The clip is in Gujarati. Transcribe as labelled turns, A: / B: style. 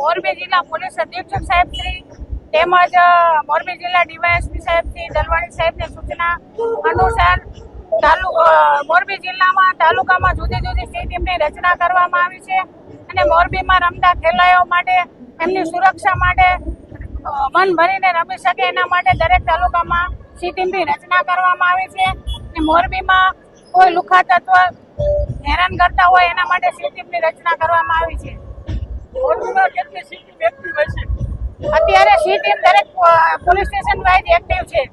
A: મોરબી જિલ્લા પોલીસ અધિક્ષક સાહેબ શ્રી તેમજ મોરબી જિલ્લા ડીવાયએસપી સાહેબ શ્રી દલવાણી સાહેબની સૂચના અનુસાર મોરબી જિલ્લામાં તાલુકામાં જુદી જુદી સી ટીમની રચના કરવામાં આવી છે અને મોરબીમાં રમતા ખેલાડીઓ માટે એમની સુરક્ષા માટે મન ભરીને રમી શકે એના માટે દરેક તાલુકામાં સી ટીમની રચના કરવામાં આવી છે અને મોરબીમાં કોઈ લુખા તત્વ હેરાન કરતા હોય એના માટે સી ટીમની રચના કરવામાં આવી છે.
B: કેટલી સી ટીમ એક્ટિવ હશે?
A: અત્યારે સી ટીમ દરેક પોલીસ સ્ટેશન વાઇઝ એક્ટિવ છે.